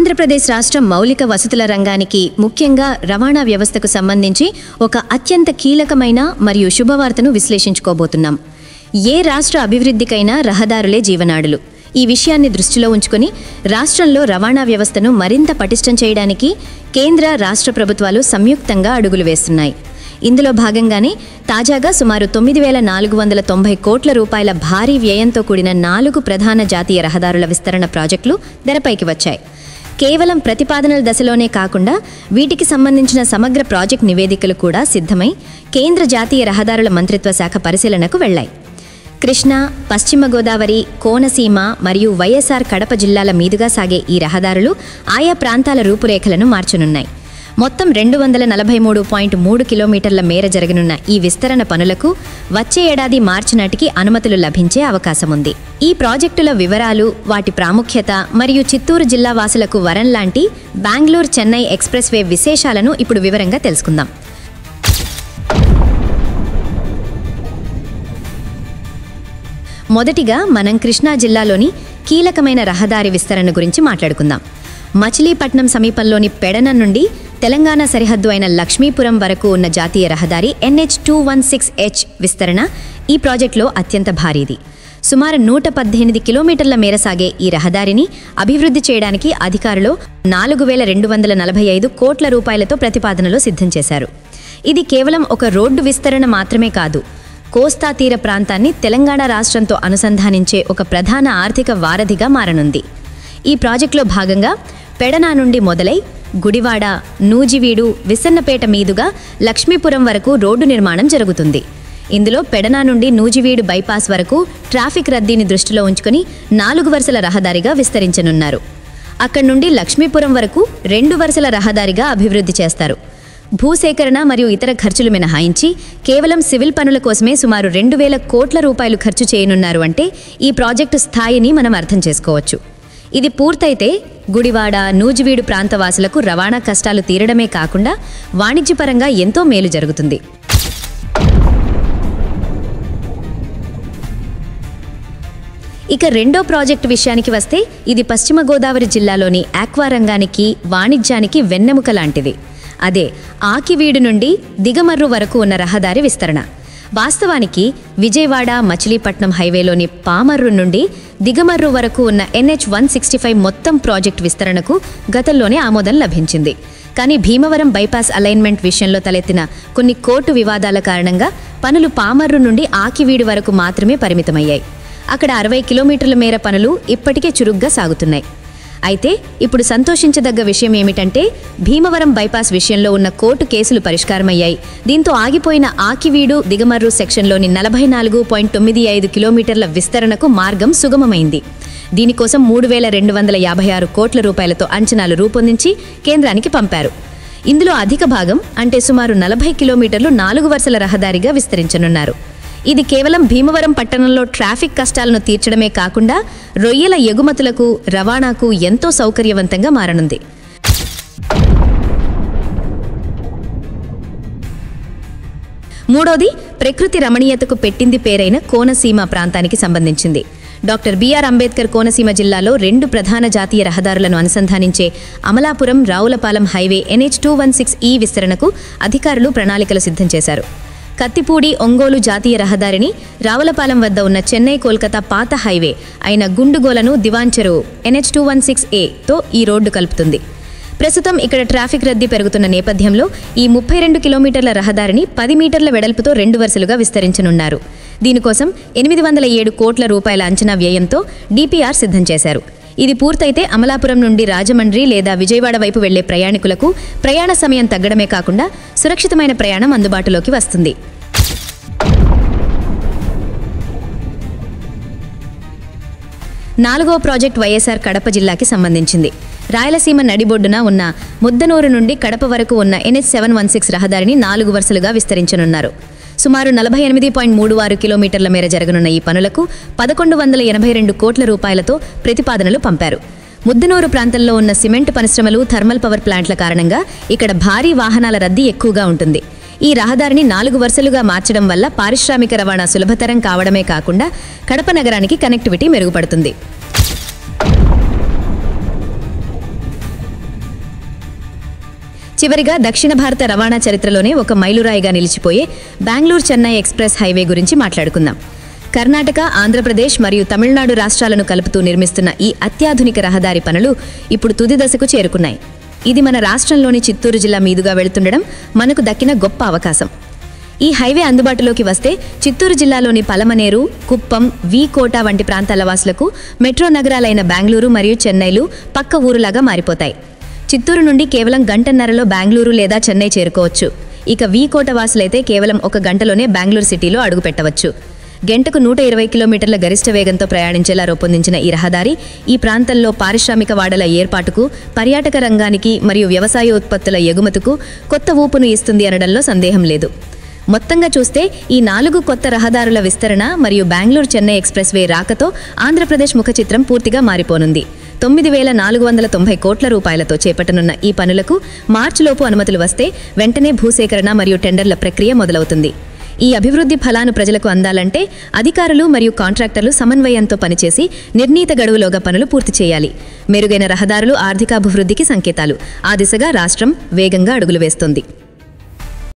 ఆంధ్రప్రదేశ్ రాష్ట్రం మౌలిక వసతుల రంగానికి ముఖ్యంగా రవాణా వ్యవస్థకు సంబంధించి ఒక అత్యంత కీలకమైన మరియు శుభవార్తను విశ్లేషించుకోబోతున్నాం. ఏ రాష్ట్ర అభివృద్ధికైనా రహదారులే జీవనాడులు. ఈ విషయాన్ని దృష్టిలో ఉంచుకొని రాష్ట్రంలో రవాణా వ్యవస్థను మరింత పటిష్టం చేయడానికి కేంద్ర రాష్ట్ర ప్రభుత్వాలు సంయుక్తంగా అడుగులు వేస్తున్నాయి. ఇందులో భాగంగానే తాజాగా సుమారు 9,490 కోట్ల రూపాయల భారీ వ్యయంతో కూడిన 4 ప్రధాన జాతీయ రహదారుల విస్తరణ ప్రాజెక్టులు తెరపైకి వచ్చాయి. కేవలం ప్రతిపాదనల దశలోనే కాకుండా వీటికి సంబంధించిన సమగ్ర ప్రాజెక్ట్ నివేదికలు కూడా సిద్ధమై కేంద్ర జాతీయ రహదారుల మంత్రిత్వ శాఖ పరిశీలనకు వెళ్లాయి. కృష్ణా, పశ్చిమ గోదావరి, కోనసీమ మరియు వైఎస్ఆర్ కడప జిల్లాల మీదుగా సాగే ఈ రహదారులు ఆయా ప్రాంతాల రూపురేఖలను మార్చనున్నాయి. మొత్తం 243.3 కిలోమీటర్ల మేర జరగనున్న ఈ విస్తరణ పనులకు వచ్చే ఏడాది మార్చి నాటికి అనుమతులు లభించే అవకాశం ఉంది. ఈ ప్రాజెక్టుల వివరాలు, వాటి ప్రాముఖ్యత మరియు చిత్తూరు జిల్లా వాసులకు వరం లాంటి బెంగళూరు చెన్నై ఎక్స్ప్రెస్ వే విశేషాలను ఇప్పుడు వివరంగా తెలుసుకుందాం. మొదటిగా మనం కృష్ణా జిల్లాలోని కీలకమైన రహదారి విస్తరణ గురించి మాట్లాడుకుందాం. మచిలీపట్నం సమీపంలోని పెడన నుండి తెలంగాణ సరిహద్దు అయిన లక్ష్మీపురం వరకు ఉన్న జాతీయ రహదారి NH216H విస్తరణ ఈ ప్రాజెక్టులో అత్యంత భారీది. సుమారు 118 కిలోమీటర్ల మేర సాగే ఈ రహదారిని అభివృద్ధి చేయడానికి అధికారులు 4,245 కోట్ల రూపాయలతో ప్రతిపాదనలో సిద్ధం చేశారు. ఇది కేవలం ఒక రోడ్డు విస్తరణ మాత్రమే కాదు, కోస్తా తీర ప్రాంతాన్ని తెలంగాణ రాష్ట్రంతో అనుసంధానించే ఒక ప్రధాన ఆర్థిక వారధిగా మారనుంది. ఈ ప్రాజెక్టులో భాగంగా పెడనా నుండి మొదలై గుడివాడ, నూజివీడు, విసన్నపేట మీదుగా లక్ష్మీపురం వరకు రోడ్డు నిర్మాణం జరుగుతుంది. ఇందులో పెడనా నుండి నూజివీడు బైపాస్ వరకు ట్రాఫిక్ రద్దీని దృష్టిలో ఉంచుకొని 4 వరుసల రహదారిగా విస్తరించనున్నారు. అక్కడి నుండి లక్ష్మీపురం వరకు 2 వరుసల రహదారిగా అభివృద్ధి చేస్తారు. భూసేకరణ మరియు ఇతర ఖర్చులు మినహాయించి కేవలం సివిల్ పనుల కోసమే సుమారు 2,000 కోట్ల రూపాయలు ఖర్చు చేయనున్నారు అంటే ఈ ప్రాజెక్టు స్థాయిని మనం అర్థం చేసుకోవచ్చు. ఇది పూర్తయితే గుడివాడ, నూజివీడు ప్రాంతవాసులకు రవాణా కష్టాలు తీరడమే కాకుండా వాణిజ్యపరంగా ఎంతో మేలు జరుగుతుంది. ఇక రెండో ప్రాజెక్టు విషయానికి వస్తే ఇది పశ్చిమ గోదావరి జిల్లాలోని ఆక్వా రంగానికి, వాణిజ్యానికి వెన్నెముక లాంటిది. అదే ఆకివీడు నుండి దిగమర్రు వరకు ఉన్న రహదారి విస్తరణ. వాస్తవానికి విజయవాడ మచిలీపట్నం హైవేలోని పామర్రు నుండి దిగమర్రు వరకు ఉన్న NH165 మొత్తం ప్రాజెక్టు విస్తరణకు గతంలోనే ఆమోదం లభించింది. కానీ భీమవరం బైపాస్ అలైన్మెంట్ విషయంలో తలెత్తిన కొన్ని కోర్టు వివాదాల కారణంగా పనులు పామర్రు నుండి ఆకివీడు వరకు మాత్రమే పరిమితమయ్యాయి. అక్కడ 60 కిలోమీటర్ల మేర పనులు ఇప్పటికే చురుగ్గా సాగుతున్నాయి. అయితే ఇప్పుడు సంతోషించదగ్గ విషయం ఏమిటంటే భీమవరం బైపాస్ విషయంలో ఉన్న కోర్టు కేసులు పరిష్కారమయ్యాయి. దీంతో ఆగిపోయిన ఆకివీడు దిగమర్రు సెక్షన్లోని 44.95 కిలోమీటర్ల విస్తరణకు మార్గం సుగమమైంది. దీనికోసం 3,256 కోట్ల రూపాయలతో అంచనాలు రూపొందించి కేంద్రానికి పంపారు. ఇందులో అధిక భాగం అంటే సుమారు 40 కిలోమీటర్లు 4 వరుసల రహదారిగా విస్తరించనున్నారు. ఇది కేవలం భీమవరం పట్టణంలో ట్రాఫిక్ కష్టాలను తీర్చడమే కాకుండా రొయ్యల ఎగుమతులకు, రవాణాకు ఎంతో సౌకర్యవంతంగా మారనుంది. మూడోది ప్రకృతి రమణీయతకు పెట్టింది పేరైన కోనసీమ ప్రాంతానికి సంబంధించింది. డాక్టర్ బిఆర్ అంబేద్కర్ కోనసీమ జిల్లాలో 2 ప్రధాన జాతీయ రహదారులను అనుసంధానించే అమలాపురం రావులపాలెం హైవే NH216E విస్తరణకు అధికారులు ప్రణాళికలు సిద్ధం చేశారు. కత్తిపూడి ఒంగోలు జాతీయ రహదారిని రావులపాలెం వద్ద ఉన్న చెన్నై కోల్కతా పాత హైవే అయిన గుండుగోలను దివాంచెరు NH216A తో ఈ రోడ్డు కలుపుతుంది. ప్రస్తుతం ఇక్కడ ట్రాఫిక్ రద్దీ పెరుగుతున్న నేపథ్యంలో ఈ 32 కిలోమీటర్ల రహదారిని 10 మీటర్ల వెడల్పుతో 2 వరుసలుగా విస్తరించనున్నారు. దీనికోసం 807 కోట్ల రూపాయల అంచనా వ్యయంతో DPR సిద్ధం చేశారు. ఇది పూర్తయితే అమలాపురం నుండి రాజమండ్రి లేదా విజయవాడ వైపు వెళ్లే ప్రయాణికులకు ప్రయాణ సమయం తగ్గడమే కాకుండా సురక్షితమైన ప్రయాణం అందుబాటులోకి వస్తుంది. నాలుగో ప్రాజెక్ట్ వైఎస్ఆర్ కడప జిల్లాకి సంబంధించింది. రాయలసీమ నడిబొడ్డున ఉన్న ముద్దనూరు నుండి కడప వరకు ఉన్న NH716 రహదారిని 4 వరుసలుగా విస్తరించనున్నారు. సుమారు 48.36 కిలోమీటర్ల మేర జరగనున్న ఈ పనులకు 1,182 కోట్ల రూపాయలతో ప్రతిపాదనలు పంపారు. ముద్దనూరు ప్రాంతంలో ఉన్న సిమెంట్ పరిశ్రమలు, థర్మల్ పవర్ ప్లాంట్ల కారణంగా ఇక్కడ భారీ వాహనాల రద్దీ ఎక్కువగా ఉంటుంది. ఈ రహదారిని 4 వరుసలుగా మార్చడం వల్ల పారిశ్రామిక రవాణా సులభతరం కావడమే కాకుండా కడప నగరానికి కనెక్టివిటీ మెరుగుపడుతుంది. చివరిగా దక్షిణ భారత రవాణా చరిత్రలోనే ఒక మైలురాయిగా నిలిచిపోయే బెంగళూరు చెన్నై ఎక్స్ప్రెస్ హైవే గురించి మాట్లాడుకుందాం. కర్ణాటక, ఆంధ్రప్రదేశ్ మరియు తమిళనాడు రాష్ట్రాలను కలుపుతూ నిర్మిస్తున్న ఈ అత్యాధునిక రహదారి పనులు ఇప్పుడు తుది దశకు చేరుకున్నాయి. ఇది మన రాష్ట్రంలోని చిత్తూరు జిల్లా మీదుగా వెళుతుండడం మనకు దక్కిన గొప్ప అవకాశం. ఈ హైవే అందుబాటులోకి వస్తే చిత్తూరు జిల్లాలోని పలమనేరు, కుప్పం, కోట వంటి ప్రాంతాల వాసులకు మెట్రో నగరాలైన బెంగళూరు మరియు చెన్నైలు పక్క ఊరులాగా మారిపోతాయి. చిత్తూరు నుండి కేవలం గంటన్నరలో బెంగళూరు లేదా చెన్నై చేరుకోవచ్చు. ఇక కోట వాసులైతే కేవలం 1 గంటలోనే బెంగళూరు సిటీలో అడుగుపెట్టవచ్చు. గంటకు 120 కిలోమీటర్ల గరిష్ట వేగంతో ప్రయాణించేలా రూపొందించిన ఈ రహదారి ఈ ప్రాంతంలో పారిశ్రామిక వాడల ఏర్పాటుకు, పర్యాటక రంగానికి మరియు వ్యవసాయ ఉత్పత్తుల ఎగుమతుకు కొత్త ఊపును ఇస్తుంది అనడంలో సందేహం లేదు. మొత్తంగా చూస్తే ఈ 4 కొత్త రహదారుల విస్తరణ మరియు బెంగళూరు చెన్నై ఎక్స్ప్రెస్ వే రాకతో ఆంధ్రప్రదేశ్ ముఖ చిత్రం పూర్తిగా మారిపోనుంది. 9,490 కోట్ల రూపాయలతో చేపట్టనున్న ఈ పనులకు మార్చిలోపు అనుమతులు వస్తే వెంటనే భూసేకరణ మరియు టెండర్ల ప్రక్రియ మొదలవుతుంది. ఈ అభివృద్ధి ఫలాను ప్రజలకు అందాలంటే అధికారులు మరియు కాంట్రాక్టర్లు సమన్వయంతో పనిచేసి నిర్ణీత గడువులోగా పనులు పూర్తి చేయాలి. మెరుగైన రహదారులు ఆర్థికాభివృద్ధికి సంకేతాలు. ఆ దిశగా రాష్ట్రం వేగంగా అడుగులు వేస్తోంది.